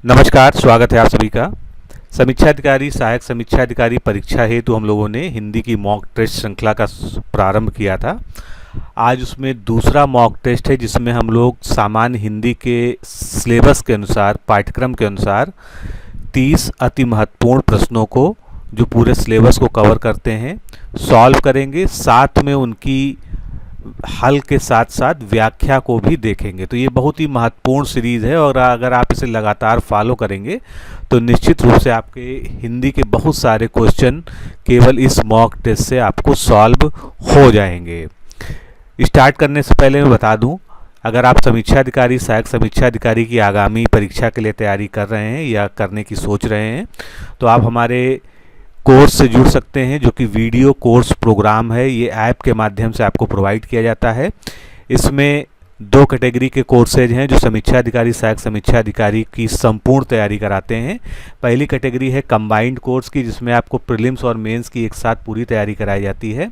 नमस्कार, स्वागत है आप सभी का। समीक्षा अधिकारी, सहायक समीक्षा अधिकारी परीक्षा हेतु हम लोगों ने हिंदी की मॉक टेस्ट श्रृंखला का प्रारंभ किया था। आज उसमें दूसरा मॉक टेस्ट है जिसमें हम लोग सामान्य हिंदी के सिलेबस के अनुसार, पाठ्यक्रम के अनुसार 30 अति महत्वपूर्ण प्रश्नों को, जो पूरे सिलेबस को कवर करते हैं, सॉल्व करेंगे। साथ में उनकी हल के साथ साथ व्याख्या को भी देखेंगे। तो ये बहुत ही महत्वपूर्ण सीरीज़ है और अगर आप इसे लगातार फॉलो करेंगे तो निश्चित रूप से आपके हिंदी के बहुत सारे क्वेश्चन केवल इस मॉक टेस्ट से आपको सॉल्व हो जाएंगे। स्टार्ट करने से पहले मैं बता दूं, अगर आप समीक्षा अधिकारी, सहायक समीक्षा अधिकारी की आगामी परीक्षा के लिए तैयारी कर रहे हैं या करने की सोच रहे हैं तो आप हमारे कोर्स से जुड़ सकते हैं, जो कि वीडियो कोर्स प्रोग्राम है। ये ऐप के माध्यम से आपको प्रोवाइड किया जाता है। इसमें 2 कैटेगरी के कोर्सेज हैं जो समीक्षा अधिकारी, सहायक समीक्षा अधिकारी की संपूर्ण तैयारी कराते हैं। पहली कैटेगरी है कंबाइंड कोर्स की, जिसमें आपको प्रीलिम्स और मेंस की एक साथ पूरी तैयारी कराई जाती है।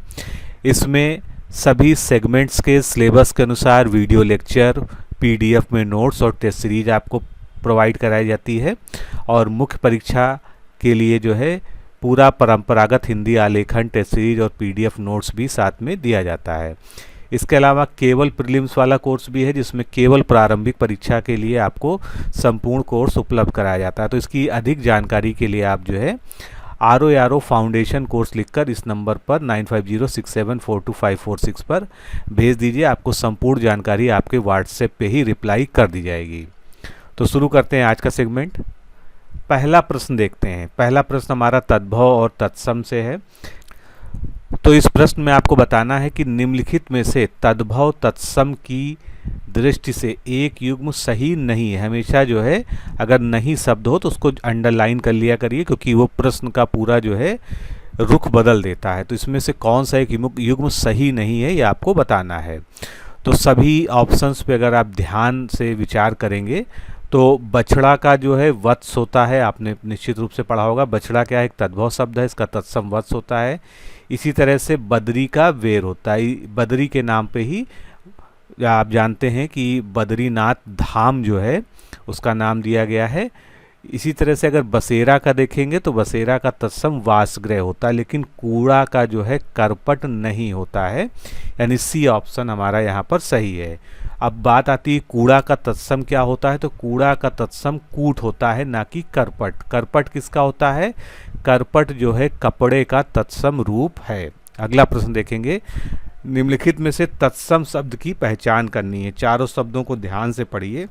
इसमें सभी सेगमेंट्स के सिलेबस के अनुसार वीडियो लेक्चर, PDF में नोट्स और टेस्ट सीरीज आपको प्रोवाइड कराई जाती है। और मुख्य परीक्षा के लिए जो है पूरा परंपरागत हिंदी आलेखन, टेस्ट सीरीज और PDF नोट्स भी साथ में दिया जाता है। इसके अलावा केवल प्रीलिम्स वाला कोर्स भी है, जिसमें केवल प्रारंभिक परीक्षा के लिए आपको संपूर्ण कोर्स उपलब्ध कराया जाता है। तो इसकी अधिक जानकारी के लिए आप जो है ROARO फाउंडेशन कोर्स लिखकर इस नंबर पर 9506742546 पर भेज दीजिए। आपको संपूर्ण जानकारी आपके व्हाट्सएप पे ही रिप्लाई कर दी जाएगी। तो शुरू करते हैं आज का सेगमेंट। पहला प्रश्न देखते हैं। पहला प्रश्न हमारा तद्भव और तत्सम से है। तो इस प्रश्न में आपको बताना है कि निम्नलिखित में से तद्भव तत्सम की दृष्टि से एक युग्म सही नहीं है। हमेशा जो है अगर नहीं शब्द हो तो उसको अंडरलाइन कर लिया करिए, क्योंकि वो प्रश्न का पूरा जो है रुख बदल देता है। तो इसमें से कौन सा एक युग्म सही नहीं है, ये आपको बताना है। तो सभी ऑप्शंस पे अगर आप ध्यान से विचार करेंगे तो बछड़ा का जो है वत्स होता है, आपने निश्चित रूप से पढ़ा होगा। बछड़ा क्या है? एक तद्भव शब्द है, इसका तत्सम वत्स होता है। इसी तरह से बदरी का वेर होता है। बदरी के नाम पे ही आप जानते हैं कि बद्रीनाथ धाम जो है उसका नाम दिया गया है। इसी तरह से अगर बसेरा का देखेंगे तो बसेरा का तत्सम वासगृह होता है, लेकिन कूड़ा का जो है करपट नहीं होता है, यानी सी ऑप्शन हमारा यहाँ पर सही है। अब बात आती है कूड़ा का तत्सम क्या होता है। तो कूड़ा का तत्सम कूट होता है, ना कि करपट। करपट किसका होता है? करपट जो है कपड़े का तत्सम रूप है। अगला प्रश्न देखेंगे। निम्नलिखित में से तत्सम शब्द की पहचान करनी है। चारों शब्दों को ध्यान से पढ़िए।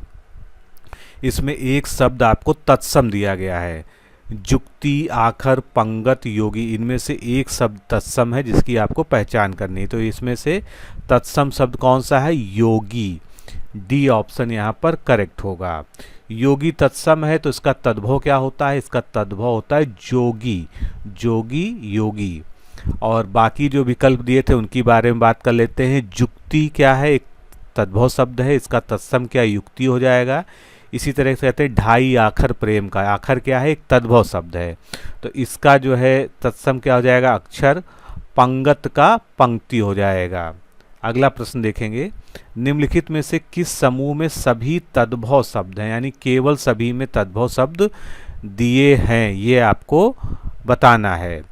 इसमें एक शब्द आपको तत्सम दिया गया है। जुक्ति, आखर, पंगत, योगी, इनमें से एक शब्द तत्सम है जिसकी आपको पहचान करनी है। तो इसमें से तत्सम शब्द कौन सा है? योगी। डी ऑप्शन यहाँ पर करेक्ट होगा। योगी तत्सम है तो इसका तद्भव क्या होता है? इसका तद्भव होता है जोगी। जोगी, योगी। और बाकी जो विकल्प दिए थे उनकी बारे में बात कर लेते हैं। जुक्ति क्या है? एक तद्भव शब्द है, इसका तत्सम क्या? युक्ति हो जाएगा। इसी तरह से कहते हैं ढाई आखर प्रेम का। आखर क्या है? एक तद्भव शब्द है, तो इसका जो है तत्सम क्या हो जाएगा? अक्षर। पंगत का पंक्ति हो जाएगा। अगला प्रश्न देखेंगे। निम्नलिखित में से किस समूह में सभी तद्भव शब्द हैं, यानी केवल सभी में तद्भव शब्द दिए हैं, ये आपको बताना है।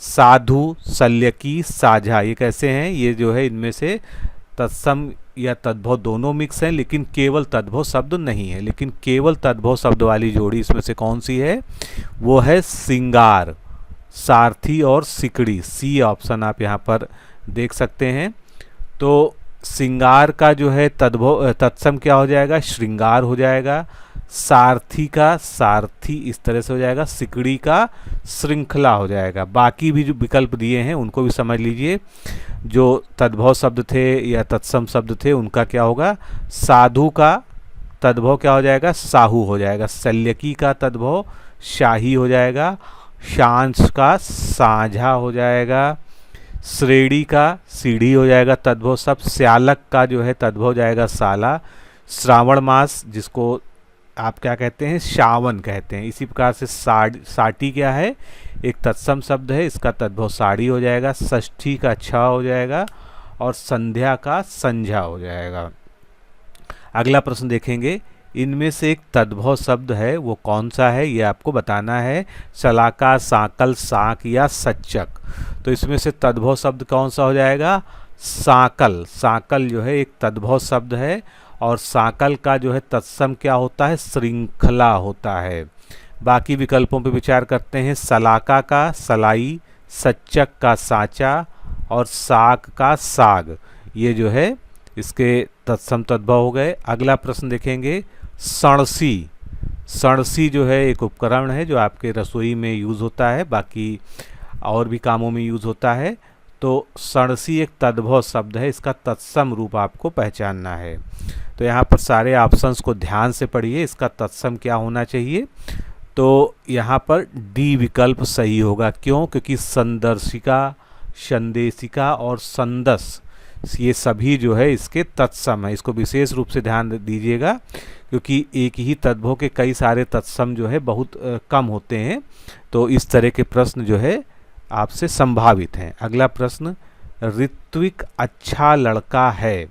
साधु, शल्यकी, साझा, ये कैसे हैं? ये जो है इनमें से तत्सम या तद्भव दोनों मिक्स हैं, लेकिन केवल तद्भव शब्द नहीं है। लेकिन केवल तद्भव शब्द वाली जोड़ी इसमें से कौन सी है? वो है सिंगार, सारथी और सिकड़ी। सी ऑप्शन आप यहाँ पर देख सकते हैं। तो सिंगार का जो है तद्भव तत्सम क्या हो जाएगा? श्रृंगार हो जाएगा। सारथी का सारथी इस तरह से हो जाएगा। सिकड़ी का श्रृंखला हो जाएगा। बाकी भी जो विकल्प दिए हैं उनको भी समझ लीजिए। जो तद्भव शब्द थे या तत्सम शब्द थे उनका क्या होगा? साधु का तद्भव क्या हो जाएगा? साहू हो जाएगा। शल्यकी का तद्भव शाही हो जाएगा। शांस का साझा हो जाएगा। श्रेणी का सीढ़ी हो जाएगा तद्भव शब्द। स्यालक का जो है तद्भव हो जाएगा साला। श्रावण मास जिसको आप क्या कहते हैं? शावन कहते हैं। इसी प्रकार से साटी क्या है? एक तत्सम शब्द है, इसका तद्भव साड़ी हो जाएगा। षष्ठी का छा हो जाएगा और संध्या का संझा हो जाएगा। अगला प्रश्न देखेंगे। इनमें से एक तद्भव शब्द है, वो कौन सा है ये आपको बताना है। शलाका, साकल, साक या सच्चक। तो इसमें से तद्भव शब्द कौन सा हो जाएगा? साकल। साकल जो है एक तद्भव शब्द है और साकल का जो है तत्सम क्या होता है? श्रृंखला होता है। बाकी विकल्पों पर विचार करते हैं। सलाका का सलाई, सच्चक का साचा और साग का साग, ये जो है इसके तत्सम तद्भव हो गए। अगला प्रश्न देखेंगे। सणसी। सणसी जो है एक उपकरण है जो आपके रसोई में यूज़ होता है, बाकी और भी कामों में यूज़ होता है। तो सणसी एक तद्भव शब्द है, इसका तत्सम रूप आपको पहचानना है। तो यहाँ पर सारे ऑप्शंस को ध्यान से पढ़िए, इसका तत्सम क्या होना चाहिए। तो यहाँ पर डी विकल्प सही होगा। क्यों? क्योंकि संदर्शिका, संदेशिका और संदस ये सभी जो है इसके तत्सम है। इसको विशेष रूप से ध्यान दीजिएगा क्योंकि एक ही तद्भव के कई सारे तत्सम जो है बहुत कम होते हैं। तो इस तरह के प्रश्न जो है आपसे संभावित हैं। अगला प्रश्न, ऋत्विक अच्छा लड़का है।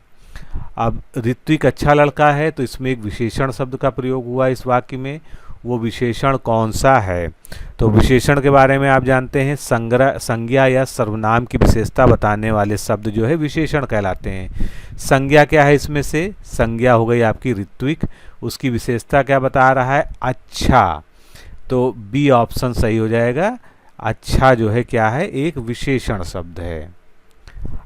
अब ऋत्विक अच्छा लड़का है तो इसमें एक विशेषण शब्द का प्रयोग हुआ इस वाक्य में, वो विशेषण कौन सा है? तो विशेषण के बारे में आप जानते हैं, संज्ञा या सर्वनाम की विशेषता बताने वाले शब्द जो है विशेषण कहलाते हैं। संज्ञा क्या है इसमें से? संज्ञा हो गई आपकी ऋत्विक, उसकी विशेषता क्या बता रहा है? अच्छा। तो बी ऑप्शन सही हो जाएगा। अच्छा जो है क्या है? एक विशेषण शब्द है।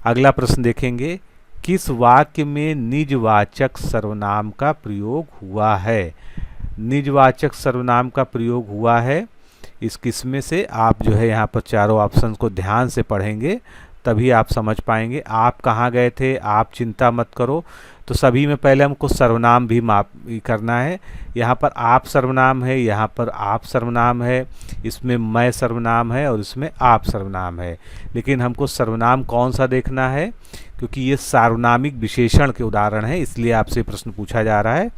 अगला प्रश्न देखेंगे। किस वाक्य में निजवाचक सर्वनाम का प्रयोग हुआ है? निजवाचक सर्वनाम का प्रयोग हुआ है इस किस्में से आप जो है यहाँ पर चारों ऑप्शन को ध्यान से पढ़ेंगे तभी आप समझ पाएंगे। आप कहाँ गए थे? आप चिंता मत करो। तो सभी में पहले हमको सर्वनाम भी माप करना है। यहाँ पर आप सर्वनाम है, यहाँ पर आप सर्वनाम है, इसमें मैं सर्वनाम है और इसमें आप सर्वनाम है। लेकिन हमको सर्वनाम कौन सा देखना है? क्योंकि ये सार्वनामिक विशेषण के उदाहरण है, इसलिए आपसे प्रश्न पूछा जा रहा है।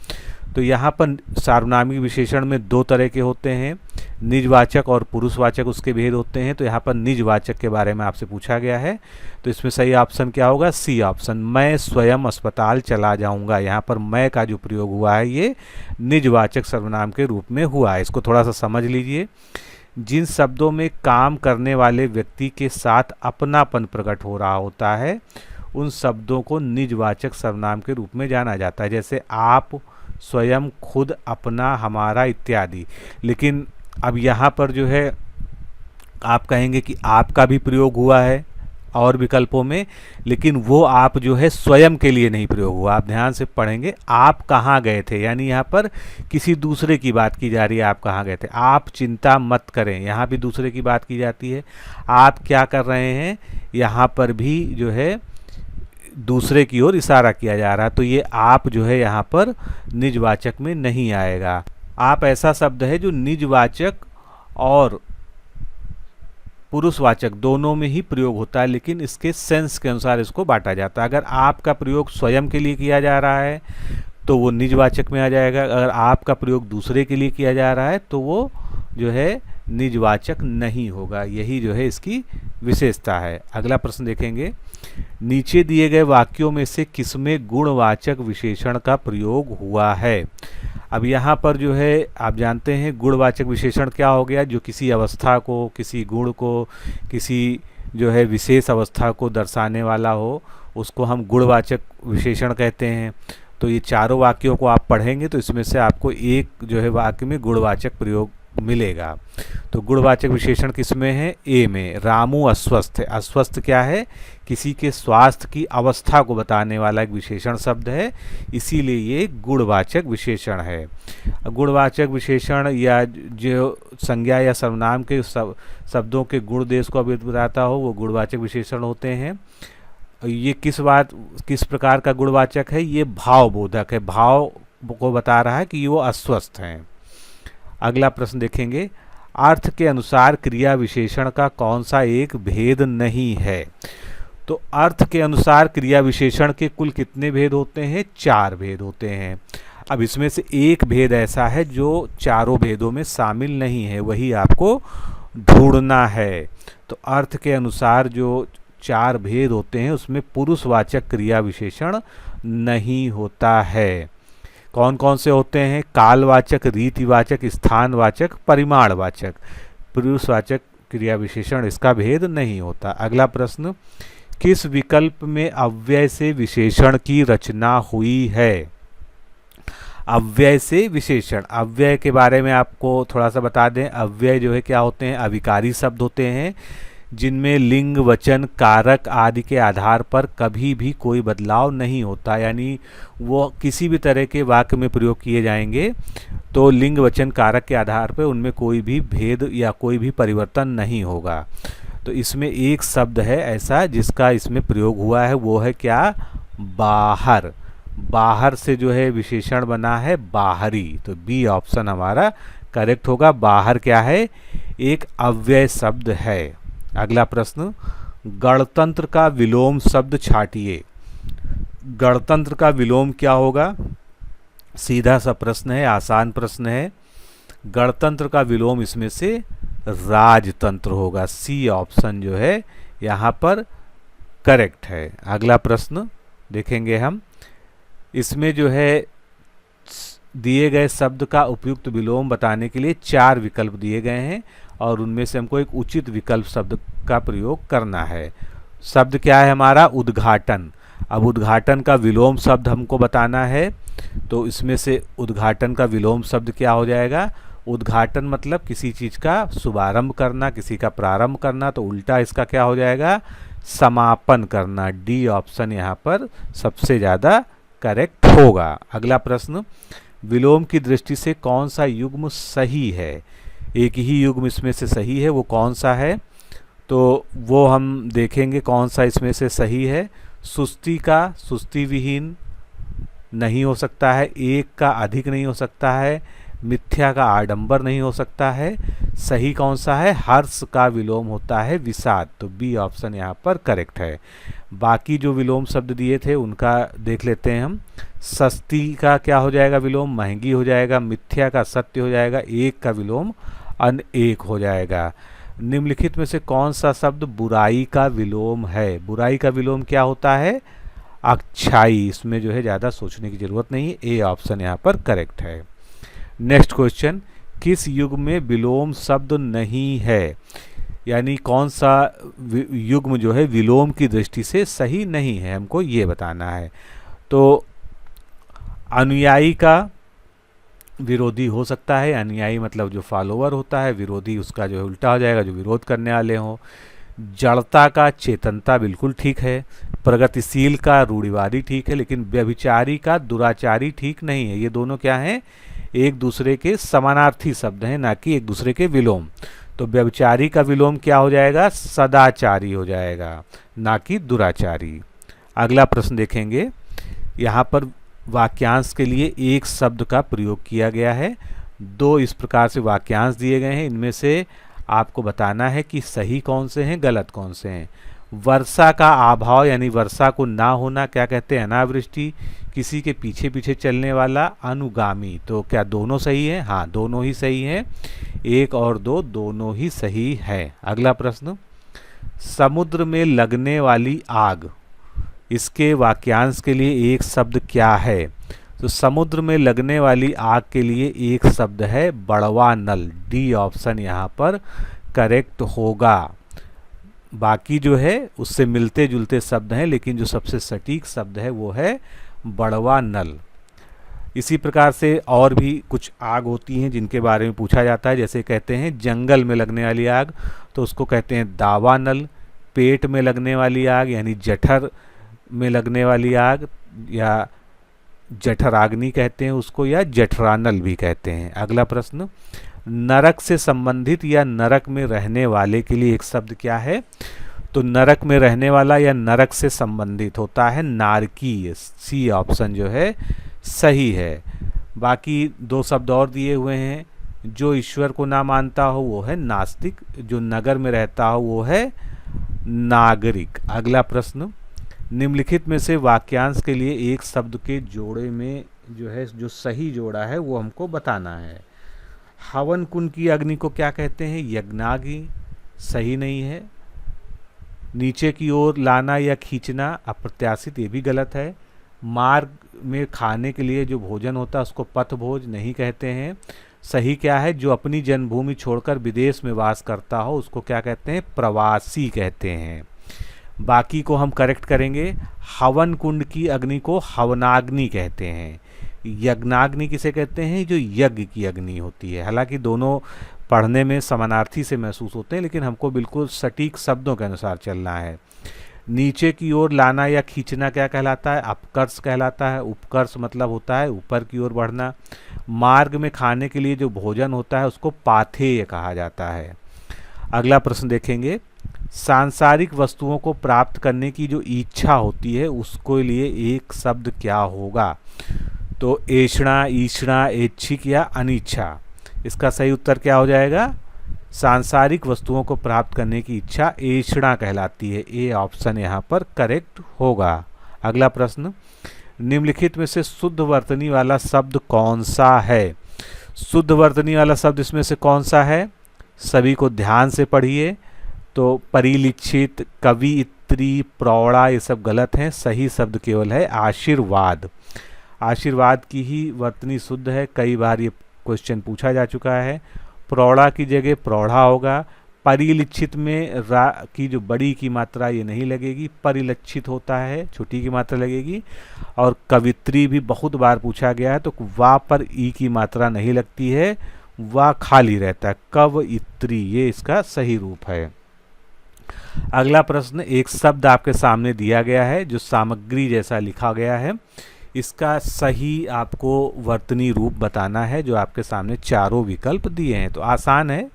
तो यहाँ पर सार्वनामिक विशेषण में दो तरह के होते हैं, निजवाचक और पुरुषवाचक, उसके भेद होते हैं। तो यहाँ पर निजवाचक के बारे में आपसे पूछा गया है। तो इसमें सही ऑप्शन क्या होगा? C option. मैं स्वयं अस्पताल चला जाऊँगा। यहाँ पर मैं का जो प्रयोग हुआ है ये निजवाचक सर्वनाम के रूप में हुआ है। इसको थोड़ा सा समझ लीजिए। जिन शब्दों में काम करने वाले व्यक्ति के साथ अपनापन प्रकट हो रहा होता है उन शब्दों को निजवाचक सर्वनाम के रूप में जाना जाता है, जैसे आप, स्वयं, खुद, अपना, हमारा इत्यादि। लेकिन अब यहाँ पर जो है आप कहेंगे कि आपका भी प्रयोग हुआ है और विकल्पों में, लेकिन वो आप जो है स्वयं के लिए नहीं प्रयोग हुआ। आप ध्यान से पढ़ेंगे। आप कहाँ गए थे, यानी यहाँ पर किसी दूसरे की बात की जा रही है। आप कहाँ गए थे? आप चिंता मत करें, यहाँ भी दूसरे की बात की जाती है। आप क्या कर रहे हैं, यहाँ पर भी जो है दूसरे की ओर इशारा किया जा रहा है। तो ये आप जो है यहाँ पर निजवाचक में नहीं आएगा। आप ऐसा शब्द है जो निजवाचक और पुरुषवाचक दोनों में ही प्रयोग होता है, लेकिन इसके सेंस के अनुसार इसको बांटा जाता है। अगर आपका प्रयोग स्वयं के लिए किया जा रहा है तो वो निजवाचक में आ जाएगा। अगर आपका प्रयोग दूसरे के लिए किया जा रहा है तो वो जो है निजवाचक नहीं होगा। यही जो है इसकी विशेषता है। अगला प्रश्न देखेंगे। नीचे दिए गए वाक्यों में से किसमें गुणवाचक विशेषण का प्रयोग हुआ है? अब यहाँ पर जो है आप जानते हैं गुणवाचक विशेषण क्या हो गया? जो किसी अवस्था को, किसी गुण को, किसी जो है विशेष अवस्था को दर्शाने वाला हो उसको हम गुणवाचक विशेषण कहते हैं। तो ये चारों वाक्यों को आप पढ़ेंगे तो इसमें से आपको एक जो है वाक्य में गुणवाचक प्रयोग मिलेगा। तो गुणवाचक विशेषण किसमें है? ए में। रामू अस्वस्थ है। अस्वस्थ क्या है? किसी के स्वास्थ्य की अवस्था को बताने वाला एक विशेषण शब्द है, इसीलिए ये गुणवाचक विशेषण है। गुणवाचक विशेषण या जो संज्ञा या सर्वनाम के शब्दों के गुण देश को बताता हो वो गुणवाचक विशेषण होते हैं। ये किस प्रकार का गुणवाचक है? ये भावबोधक है, भाव को बता रहा है कि वो अस्वस्थ हैं। अगला प्रश्न देखेंगे। अर्थ के अनुसार क्रिया विशेषण का कौन सा एक भेद नहीं है? तो अर्थ के अनुसार क्रिया विशेषण के कुल कितने भेद होते हैं? 4 भेद होते हैं। अब इसमें से एक भेद ऐसा है जो चारों भेदों में शामिल नहीं है, वही आपको ढूंढना है। तो अर्थ के अनुसार जो 4 भेद होते हैं उसमें पुरुषवाचक क्रिया विशेषण नहीं होता है। कौन कौन से होते हैं? कालवाचक, रीतिवाचक, स्थानवाचक, परिमाणवाचक। पुरुषवाचक क्रिया विशेषण इसका भेद नहीं होता। अगला प्रश्न, किस विकल्प में अव्यय से विशेषण की रचना हुई है? अव्यय से विशेषण, अव्यय के बारे में आपको थोड़ा सा बता दें। अव्यय जो है क्या होते हैं? अविकारी शब्द होते हैं जिनमें लिंग, वचन, कारक आदि के आधार पर कभी भी कोई बदलाव नहीं होता, यानी वो किसी भी तरह के वाक्य में प्रयोग किए जाएंगे तो लिंग, वचन, कारक के आधार पर उनमें कोई भी भेद या कोई भी परिवर्तन नहीं होगा। तो इसमें एक शब्द है ऐसा जिसका इसमें प्रयोग हुआ है, वो है क्या? बाहर। बाहर से जो है विशेषण बना है बाहरी, तो बी ऑप्शन हमारा करेक्ट होगा। बाहर क्या है? एक अव्यय शब्द है। अगला प्रश्न, गणतंत्र का विलोम शब्द छाटिए। गणतंत्र का विलोम क्या होगा? सीधा सा प्रश्न है, आसान प्रश्न है। गणतंत्र का विलोम इसमें से राजतंत्र होगा। सी ऑप्शन जो है यहाँ पर करेक्ट है। अगला प्रश्न देखेंगे हम, इसमें जो है दिए गए शब्द का उपयुक्त विलोम बताने के लिए 4 विकल्प दिए गए हैं और उनमें से हमको एक उचित विकल्प शब्द का प्रयोग करना है। शब्द क्या है हमारा? उद्घाटन। अब उद्घाटन का विलोम शब्द हमको बताना है, तो इसमें से उद्घाटन का विलोम शब्द क्या हो जाएगा? उद्घाटन मतलब किसी चीज़ का शुभारंभ करना, किसी का प्रारंभ करना, तो उल्टा इसका क्या हो जाएगा? समापन करना। डी ऑप्शन यहाँ पर सबसे ज़्यादा करेक्ट होगा। अगला प्रश्न, विलोम की दृष्टि से कौन सा युग्म सही है? एक ही युग्म इसमें से सही है, वो कौन सा है? तो वो हम देखेंगे कौन सा इसमें से सही है। सुस्ती का सुस्ती विहीन नहीं हो सकता है, एक का अधिक नहीं हो सकता है, मिथ्या का आडंबर नहीं हो सकता है। सही कौन सा है? हर्ष का विलोम होता है विषाद, तो बी ऑप्शन यहाँ पर करेक्ट है। बाकी जो विलोम शब्द दिए थे उनका देख लेते हैं हम। सस्ती का क्या हो जाएगा विलोम? महंगी हो जाएगा। मिथ्या का सत्य हो जाएगा। एक का विलोम अनेक हो जाएगा। निम्नलिखित में से कौन सा शब्द बुराई का विलोम है? बुराई का विलोम क्या होता है? अच्छाई। इसमें जो है ज़्यादा सोचने की जरूरत नहीं है, ए ऑप्शन यहाँ पर करेक्ट है। नेक्स्ट क्वेश्चन, किस युग में विलोम शब्द नहीं है? यानी कौन सा युग्म जो है विलोम की दृष्टि से सही नहीं है, हमको ये बताना है। तो अनुयायी का विरोधी हो सकता है। अनुयायी मतलब जो फॉलोवर होता है, विरोधी उसका जो है उल्टा हो जाएगा, जो विरोध करने वाले हों। जड़ता का चेतनता बिल्कुल ठीक है। प्रगतिशील का रूढ़िवादी ठीक है, लेकिन व्यभिचारी का दुराचारी ठीक नहीं है। ये दोनों क्या हैं? एक दूसरे के समानार्थी शब्द हैं, ना कि एक दूसरे के विलोम। तो व्यभिचारी का विलोम क्या हो जाएगा? सदाचारी हो जाएगा, ना कि दुराचारी। अगला प्रश्न देखेंगे, यहाँ पर वाक्यांश के लिए एक शब्द का प्रयोग किया गया है। 2 इस प्रकार से वाक्यांश दिए गए हैं, इनमें से आपको बताना है कि सही कौन से हैं, गलत कौन से हैं। वर्षा का अभाव यानी वर्षा को ना होना क्या कहते हैं? अनावृष्टि। किसी के पीछे पीछे चलने वाला अनुगामी। तो क्या दोनों सही हैं? हाँ, दोनों ही सही हैं। 1 और 2 दोनों ही सही है। अगला प्रश्न, समुद्र में लगने वाली आग, इसके वाक्यांश के लिए एक शब्द क्या है? तो समुद्र में लगने वाली आग के लिए एक शब्द है बड़वा नल। डी ऑप्शन यहाँ पर करेक्ट होगा। बाकी जो है उससे मिलते जुलते शब्द हैं, लेकिन जो सबसे सटीक शब्द है वो है बड़वा नल। इसी प्रकार से और भी कुछ आग होती हैं जिनके बारे में पूछा जाता है, जैसे कहते हैं जंगल में लगने वाली आग, तो उसको कहते हैं दावा नल। पेट में लगने वाली आग यानी जठर में लगने वाली आग या जठराग्नि कहते हैं उसको, या जठरानल भी कहते हैं। अगला प्रश्न, नरक से संबंधित या नरक में रहने वाले के लिए एक शब्द क्या है? तो नरक में रहने वाला या नरक से संबंधित होता है नारकीय। सी ऑप्शन जो है सही है। बाकी 2 शब्द और दिए हुए हैं। जो ईश्वर को ना मानता हो वो है नास्तिक, जो नगर में रहता हो वो है नागरिक। अगला प्रश्न, निम्नलिखित में से वाक्यांश के लिए एक शब्द के जोड़े में जो है जो सही जोड़ा है वो हमको बताना है। हवन कुंड की अग्नि को क्या कहते हैं? यज्ञाग्नि। सही नहीं है। नीचे की ओर लाना या खींचना अप्रत्याशित, ये भी गलत है। मार्ग में खाने के लिए जो भोजन होता है उसको पथ भोज नहीं कहते हैं। सही क्या है? जो अपनी जन्मभूमि छोड़कर विदेश में वास करता हो उसको क्या कहते हैं? प्रवासी कहते हैं। बाकी को हम करेक्ट करेंगे। हवन कुंड की अग्नि को हवनाग्नि कहते हैं। यज्ञाग्नि किसे कहते हैं? जो यज्ञ की अग्नि होती है। हालांकि दोनों पढ़ने में समानार्थी से महसूस होते हैं, लेकिन हमको बिल्कुल सटीक शब्दों के अनुसार चलना है। नीचे की ओर लाना या खींचना क्या कहलाता है? अपकर्ष कहलाता है। उपकर्ष मतलब होता है ऊपर की ओर बढ़ना। मार्ग में खाने के लिए जो भोजन होता है उसको पाथेय कहा जाता है। अगला प्रश्न देखेंगे। सांसारिक वस्तुओं को प्राप्त करने की जो इच्छा होती है उसके लिए एक शब्द क्या होगा? तो ऐषणा, ईषणा, ऐच्छिक या अनिच्छा। इसका सही उत्तर क्या हो जाएगा? सांसारिक वस्तुओं को प्राप्त करने की इच्छा ऐषणा कहलाती है। ए ऑप्शन यहाँ पर करेक्ट होगा। अगला प्रश्न। निम्नलिखित में से शुद्ध वर्तनी वाला शब्द कौन सा है? शुद्ध वर्तनी वाला शब्द इसमें से कौन सा है? सभी को ध्यान से पढ़िए। तो परिलिच्छित, कवियत्री, प्रौढ़ा ये सब गलत हैं। सही शब्द केवल है आशीर्वाद। आशीर्वाद की ही वर्तनी शुद्ध है। कई बार ये क्वेश्चन पूछा जा चुका है। प्रौढ़ा की जगह प्रौढ़ा होगा। परिलिच्छित में रा की जो बड़ी की मात्रा ये नहीं लगेगी, परिलक्षित होता है, छोटी की मात्रा लगेगी। और कवित्री भी बहुत बार पूछा गया है, तो वा पर ई की मात्रा नहीं लगती है, वा खाली रहता है। कवयित्री ये इसका सही रूप है। अगला प्रश्न। एक शब्द आपके सामने दिया गया है जो सामग्री जैसा लिखा गया है। इसका सही आपको वर्तनी रूप बताना है, जो आपके सामने चारों विकल्प दिए हैं। तो आसान है,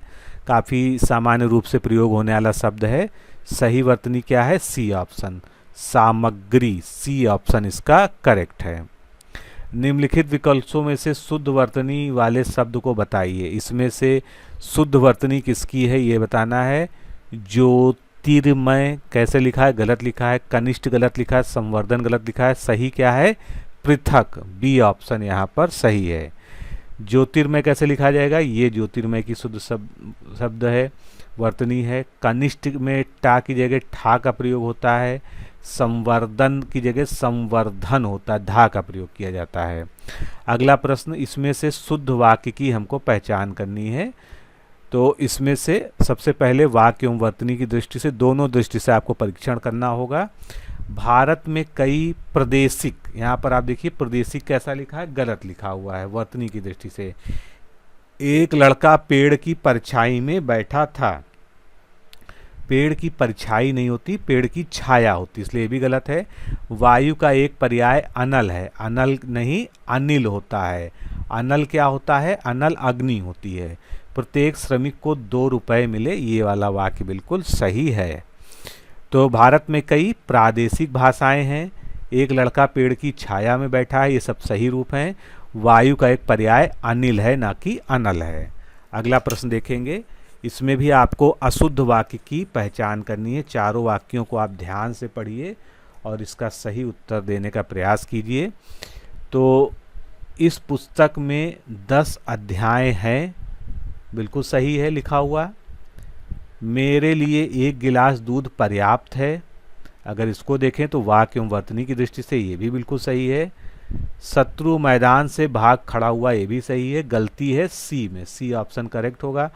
काफ़ी सामान्य रूप से प्रयोग होने वाला शब्द है। सही वर्तनी क्या है? सी ऑप्शन, सामग्री। सी ऑप्शन इसका करेक्ट है। निम्नलिखित विकल्पों में से शुद्ध वर्तनी वाले शब्द को बताइए। इसमें से शुद्ध वर्तनी किसकी है ये बताना है। ज्योतिर्मय कैसे लिखा है? गलत लिखा है। कनिष्ठ गलत लिखा है। संवर्धन गलत लिखा है। सही क्या है? पृथक। बी ऑप्शन यहाँ पर सही है। ज्योतिर्मय कैसे लिखा जाएगा? ये ज्योतिर्मय की शुद्ध शब्द है, वर्तनी है। कनिष्ठ में टा की जगह ठा का प्रयोग होता है। संवर्धन की जगह संवर्धन होता है, धा का प्रयोग किया जाता है। अगला प्रश्न। इसमें से शुद्ध वाक्य की हमको पहचान करनी है। तो इसमें से सबसे पहले वाक्य एवं वर्तनी की दृष्टि से, दोनों दृष्टि से आपको परीक्षण करना होगा। भारत में कई प्रादेशिक, यहाँ पर आप देखिए प्रादेशिक कैसा लिखा है? गलत लिखा हुआ है वर्तनी की दृष्टि से। एक लड़का पेड़ की परछाई में बैठा था। पेड़ की परछाई नहीं होती, पेड़ की छाया होती, इसलिए भी गलत है। वायु का एक पर्याय अनल है। अनल नहीं, अनिल होता है। अनल क्या होता है? अनल अग्नि होती है। प्रत्येक श्रमिक को 2 रुपए मिले, ये वाला वाक्य बिल्कुल सही है। तो भारत में कई प्रादेशिक भाषाएं हैं। एक लड़का पेड़ की छाया में बैठा है, ये सब सही रूप हैं। वायु का एक पर्याय अनिल है, ना कि अनल है। अगला प्रश्न देखेंगे। इसमें भी आपको अशुद्ध वाक्य की पहचान करनी है। चारों वाक्यों को आप ध्यान से पढ़िए और इसका सही उत्तर देने का प्रयास कीजिए। तो इस पुस्तक में 10 अध्याय हैं, बिल्कुल सही है लिखा हुआ। मेरे लिए 1 गिलास दूध पर्याप्त है। अगर इसको देखें तो वाक्य एवं वर्तनी की दृष्टि से ये भी बिल्कुल सही है। शत्रु मैदान से भाग खड़ा हुआ, ये भी सही है। गलती है सी में, सी ऑप्शन करेक्ट होगा।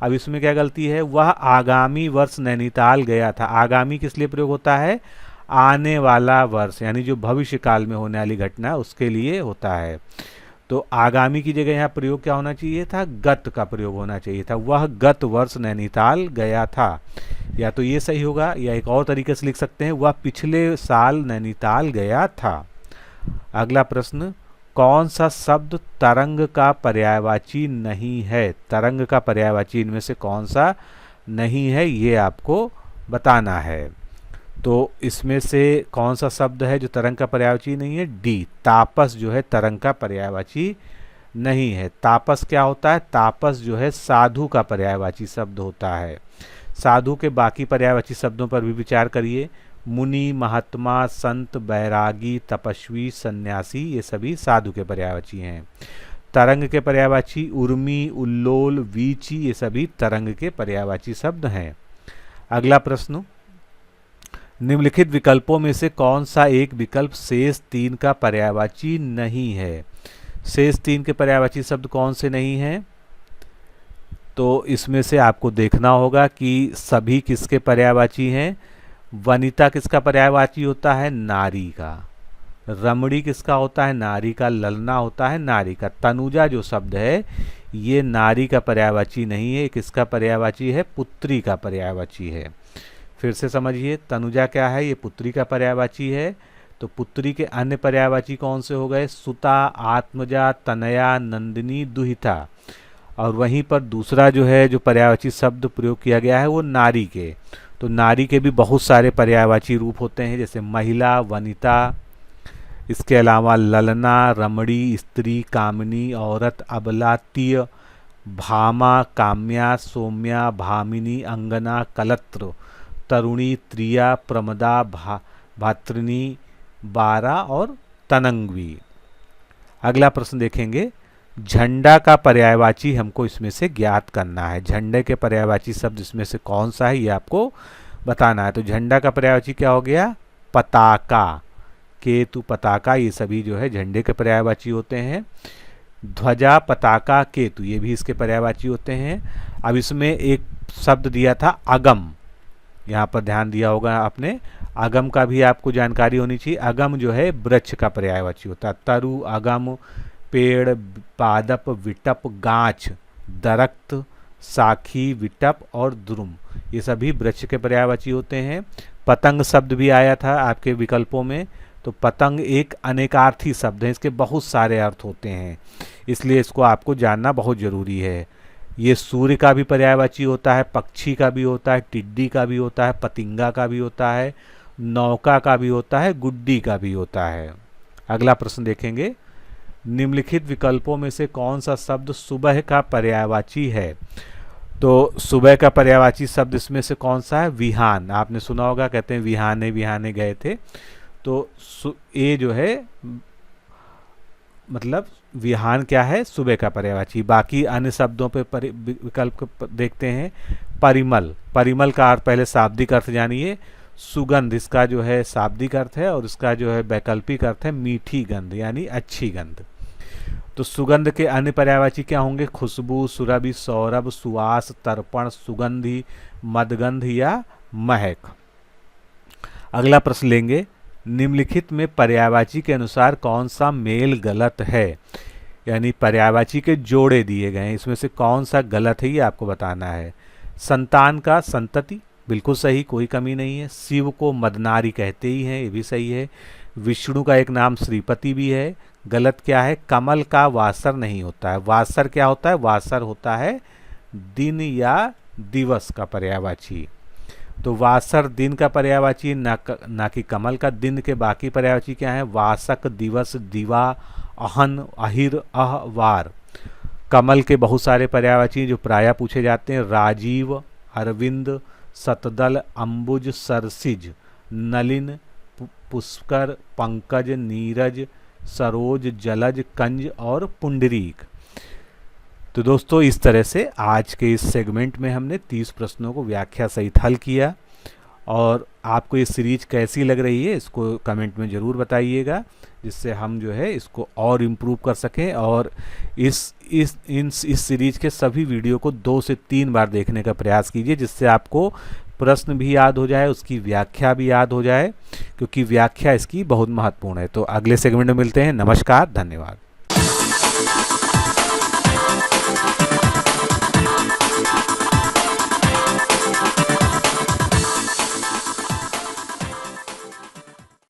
अब इसमें क्या गलती है? वह आगामी वर्ष नैनीताल गया था। आगामी किस लिए प्रयोग होता है? आने वाला वर्ष, यानी जो भविष्य काल में होने वाली घटना है उसके लिए होता है। तो आगामी की जगह यहाँ प्रयोग क्या होना चाहिए था? गत का प्रयोग होना चाहिए था। वह गत वर्ष नैनीताल गया था। या तो ये सही होगा, या एक और तरीके से लिख सकते हैं, वह पिछले साल नैनीताल गया था। अगला प्रश्न। कौन सा शब्द तरंग का पर्यायवाची नहीं है? तरंग का पर्यायवाची इनमें से कौन सा नहीं है, ये आपको बताना है। तो इसमें से कौन सा शब्द है जो तरंग का पर्यायवाची नहीं है? डी, तापस जो है तरंग का पर्यायवाची नहीं है। तापस क्या होता है? तापस जो है साधु का पर्यायवाची शब्द होता है। साधु के बाकी पर्यायवाची शब्दों पर भी विचार करिए। मुनि, महात्मा, संत, बैरागी, तपस्वी, सन्यासी, ये सभी साधु के पर्यायवाची हैं। तरंग के पर्यायवाची उर्मी, उल्लोल, वीची, ये सभी तरंग के पर्यायवाची शब्द हैं। अगला प्रश्न। निम्नलिखित विकल्पों में से कौन सा एक विकल्प शेष 3 का पर्यायवाची नहीं है? शेष 3 के पर्यायवाची शब्द कौन से नहीं हैं? तो इसमें से आपको देखना होगा कि सभी किसके पर्यायवाची हैं। वनिता किसका पर्यायवाची होता है? नारी का। रमणी किसका होता है? नारी का। ललना होता है नारी का। तनुजा जो शब्द है ये नारी का पर्यायवाची नहीं है, किसका पर्यायवाची है? पुत्री का पर्यायवाची है। फिर से समझिए, तनुजा क्या है? ये पुत्री का पर्यायवाची है। तो पुत्री के अन्य पर्यायवाची कौन से हो गए? सुता, आत्मजा, तनया, नंदिनी, दुहिता। और वहीं पर दूसरा जो है जो पर्यायवाची शब्द प्रयोग किया गया है वो नारी के। तो नारी के भी बहुत सारे पर्यायवाची रूप होते हैं, जैसे महिला, वनिता, इसके अलावा ललना, रमणी, स्त्री, कामिनी, औरत, अबला, तीय, भामा, काम्या, सौम्या, भामिनी, अंगना, कलत्र, तरुणी, त्रिया, प्रमदा, भात्रिनी, बारा और तनंगवी। अगला प्रश्न देखेंगे, झंडा का पर्यायवाची हमको इसमें से ज्ञात करना है। झंडे के पर्यायवाची शब्द इसमें से कौन सा है ये आपको बताना है। तो झंडा का पर्यायवाची क्या हो गया? पताका, केतु, पताका, ये सभी जो है झंडे के पर्यायवाची होते हैं। ध्वजा, पताका, केतु, ये भी इसके पर्यायवाची होते हैं। अब इसमें एक शब्द दिया था अगम, यहाँ पर ध्यान दिया होगा आपने। अगम का भी आपको जानकारी होनी चाहिए। अगम जो है वृक्ष का पर्यायवाची होता है। तरु, अगम, पेड़, पादप, विटप, गाछ, दरख्त, साखी, विटप और द्रुम, ये सभी वृक्ष के पर्यायवाची होते हैं। पतंग शब्द भी आया था आपके विकल्पों में। तो पतंग एक अनेकार्थी शब्द है, इसके बहुत सारे अर्थ होते हैं, इसलिए इसको आपको जानना बहुत ज़रूरी है। ये सूर्य का भी पर्यायवाची होता है, पक्षी का भी होता है, टिड्डी का भी होता है, पतिंगा का भी होता है, नौका का भी होता है, गुड्डी का भी होता है। अगला प्रश्न देखेंगे, निम्नलिखित विकल्पों में से कौन सा शब्द सुबह का पर्यायवाची है? तो सुबह का पर्यायवाची शब्द इसमें से कौन सा है? विहान। आपने सुना होगा, कहते हैं विहाने विहाने गए थे। तो ये जो है मतलब विहान क्या है? सुबह का पर्यायवाची। बाकी अन्य शब्दों पे विकल्प देखते हैं। परिमल, परिमल का अर्थ पहले शाब्दिक अर्थ जानिए। सुगंध, इसका जो है शाब्दिक अर्थ है और इसका जो है वैकल्पिक अर्थ है मीठी गंध यानी अच्छी गंध। तो सुगंध के अन्य पर्यायवाची क्या होंगे? खुशबू, सुरभि, सौरभ, सुवास, तर्पण, सुगंधी, मदगंध या महक। अगला प्रश्न लेंगे, निम्नलिखित में पर्यायवाची के अनुसार कौन सा मेल गलत है? यानी पर्यायवाची के जोड़े दिए गए हैं, इसमें से कौन सा गलत है ये आपको बताना है। संतान का संतति, बिल्कुल सही, कोई कमी नहीं है। शिव को मदनारी कहते ही हैं, ये भी सही है। विष्णु का एक नाम श्रीपति भी है, गलत क्या है? कमल का वासर नहीं होता है। वासर क्या होता है? वासर होता है दिन या दिवस का पर्यायवाची। तो वासर दिन का पर्यायवाची, ना कि कमल का। दिन के बाकी पर्यायवाची क्या है? वासक, दिवस, दिवा, अहन, अहिर, अह, वार। कमल के बहुत सारे पर्यायवाची जो प्रायः पूछे जाते हैं, राजीव, अरविंद, सतदल, अंबुज, सरसिज, नलिन, पुष्कर, पंकज, नीरज, सरोज, जलज, कंज और पुंडरीक। तो दोस्तों इस तरह से आज के इस सेगमेंट में हमने 30 प्रश्नों को व्याख्या सहित हल किया। और आपको ये सीरीज कैसी लग रही है इसको कमेंट में ज़रूर बताइएगा, जिससे हम जो है इसको और इम्प्रूव कर सकें। और इस सीरीज के सभी वीडियो को 2 से 3 बार देखने का प्रयास कीजिए, जिससे आपको प्रश्न भी याद हो जाए, उसकी व्याख्या भी याद हो जाए, क्योंकि व्याख्या इसकी बहुत महत्वपूर्ण है। तो अगले सेगमेंट में मिलते हैं। नमस्कार, धन्यवाद।